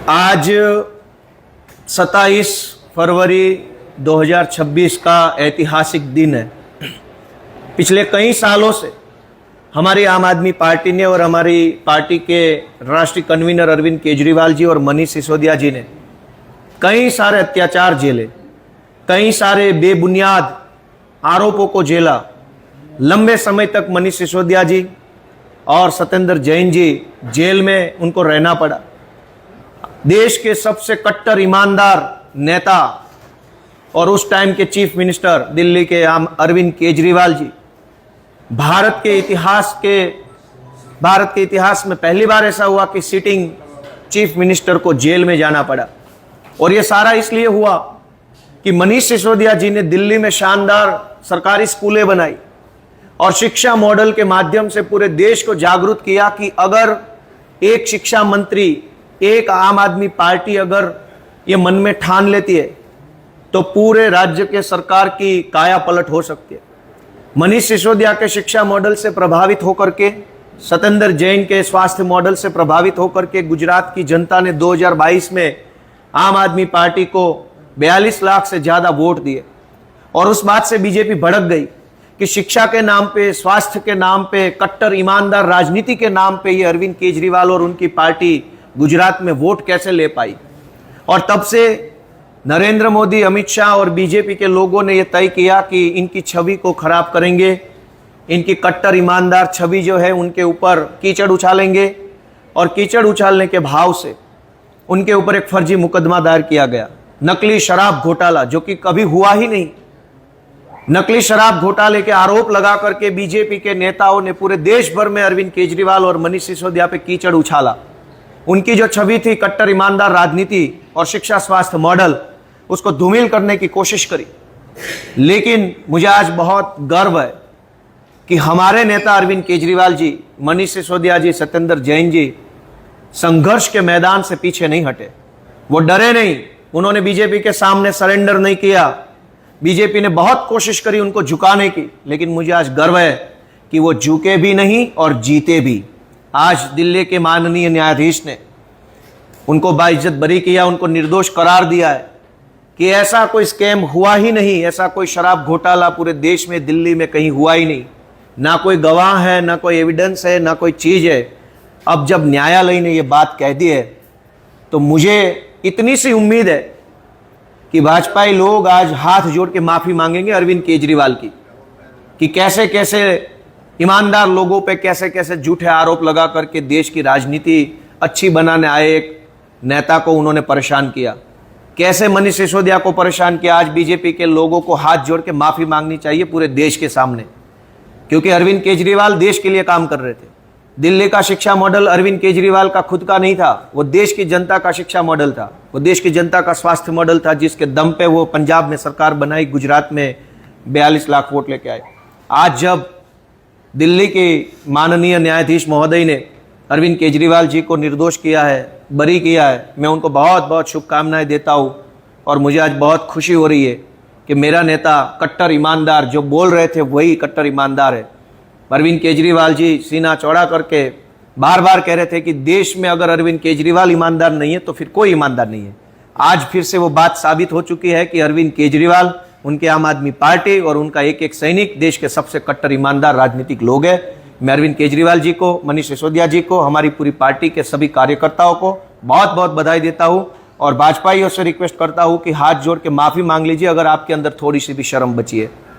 आज 27 फरवरी 2026 का ऐतिहासिक दिन है। पिछले कई सालों से हमारी आम आदमी पार्टी ने और हमारी पार्टी के राष्ट्रीय कन्वीनर अरविंद केजरीवाल जी और मनीष सिसोदिया जी ने कई सारे अत्याचार झेले, कई सारे बेबुनियाद आरोपों को झेला। लंबे समय तक मनीष सिसोदिया जी और सत्येंद्र जैन जी जेल में उनको रहना पड़ा। देश के सबसे कट्टर ईमानदार नेता और उस टाइम के चीफ मिनिस्टर दिल्ली के अरविंद केजरीवाल जी, भारत के इतिहास में पहली बार ऐसा हुआ कि सिटिंग चीफ मिनिस्टर को जेल में जाना पड़ा। और ये सारा इसलिए हुआ कि मनीष सिसोदिया जी ने दिल्ली में शानदार सरकारी स्कूलें बनाई और शिक्षा मॉडल के माध्यम से पूरे देश को जागरूक किया कि अगर एक शिक्षा मंत्री, एक आम आदमी पार्टी अगर ये मन में ठान लेती है तो पूरे राज्य के सरकार की काया पलट हो सकती है। मनीष सिसोदिया के शिक्षा मॉडल से प्रभावित होकर के, सत्येंद्र जैन के स्वास्थ्य मॉडल से प्रभावित होकर के गुजरात की जनता ने 2022 में आम आदमी पार्टी को 42 लाख से ज्यादा वोट दिए। और उस बात से बीजेपी भड़क गई कि शिक्षा के नाम पे, स्वास्थ्य के नाम पे, कट्टर ईमानदार राजनीति के नाम पे ये अरविंद केजरीवाल और उनकी पार्टी गुजरात में वोट कैसे ले पाई। और तब से नरेंद्र मोदी, अमित शाह और बीजेपी के लोगों ने यह तय किया कि इनकी छवि को खराब करेंगे, इनकी कट्टर ईमानदार छवि जो है उनके ऊपर कीचड़ उछालेंगे। और कीचड़ उछालने के भाव से उनके ऊपर एक फर्जी मुकदमा दायर किया गया, नकली शराब घोटाला, जो कि कभी हुआ ही नहीं। नकली शराब घोटाले के आरोप लगा करके बीजेपी के नेताओं ने पूरे देश भर में अरविंद केजरीवाल और मनीष सिसोदिया पे कीचड़ उछाला। उनकी जो छवि थी कट्टर ईमानदार राजनीति और शिक्षा स्वास्थ्य मॉडल, उसको धूमिल करने की कोशिश करी। लेकिन मुझे आज बहुत गर्व है कि हमारे नेता अरविंद केजरीवाल जी, मनीष सिसोदिया जी, सत्येंद्र जैन जी संघर्ष के मैदान से पीछे नहीं हटे। वो डरे नहीं, उन्होंने बीजेपी के सामने सरेंडर नहीं किया। बीजेपी ने बहुत कोशिश करी उनको झुकाने की, लेकिन मुझे आज गर्व है कि वो झुके भी नहीं और जीते भी। आज दिल्ली के माननीय न्यायाधीश ने उनको बाइज्जत बरी किया, उनको निर्दोष करार दिया है कि ऐसा कोई स्कैम हुआ ही नहीं, ऐसा कोई शराब घोटाला पूरे देश में, दिल्ली में कहीं हुआ ही नहीं। ना कोई गवाह है, ना कोई एविडेंस है, ना कोई चीज है। अब जब न्यायालय ने ये बात कह दी है तो मुझे इतनी सी उम्मीद है कि भाजपाई लोग आज हाथ जोड़ के माफी मांगेंगे अरविंद केजरीवाल की, कि कैसे कैसे ईमानदार लोगों पे कैसे कैसे झूठे आरोप लगा करके देश की राजनीति अच्छी बनाने आए एक नेता को उन्होंने परेशान किया। कैसे मनीष सिसोदिया को परेशान किया। आज बीजेपी के लोगों को हाथ जोड़ के माफी मांगनी चाहिए पूरे देश के सामने, क्योंकि अरविंद केजरीवाल देश के लिए काम कर रहे थे। दिल्ली का शिक्षा मॉडल अरविंद केजरीवाल का खुद का नहीं था, वो देश की जनता का शिक्षा मॉडल था, वो देश की जनता का स्वास्थ्य मॉडल था, जिसके दम पे वो पंजाब में सरकार बनाई, गुजरात में 42 लाख वोट लेके आए। आज जब दिल्ली के माननीय न्यायाधीश महोदय ने अरविंद केजरीवाल जी को निर्दोष किया है, बरी किया है, मैं उनको बहुत बहुत शुभकामनाएं देता हूँ। और मुझे आज बहुत खुशी हो रही है कि मेरा नेता कट्टर ईमानदार, जो बोल रहे थे वही कट्टर ईमानदार है। अरविंद केजरीवाल जी सीना चौड़ा करके बार बार कह रहे थे कि देश में अगर अरविंद केजरीवाल ईमानदार नहीं है तो फिर कोई ईमानदार नहीं है। आज फिर से वो बात साबित हो चुकी है कि अरविंद केजरीवाल, उनके आम आदमी पार्टी और उनका एक एक सैनिक देश के सबसे कट्टर ईमानदार राजनीतिक लोग हैं। मैं अरविंद केजरीवाल जी को, मनीष सिसोदिया जी को, हमारी पूरी पार्टी के सभी कार्यकर्ताओं को बहुत बहुत बधाई देता हूं और भाजपाइयों से रिक्वेस्ट करता हूं कि हाथ जोड़ के माफी मांग लीजिए अगर आपके अंदर थोड़ी सी भी शर्म बची है।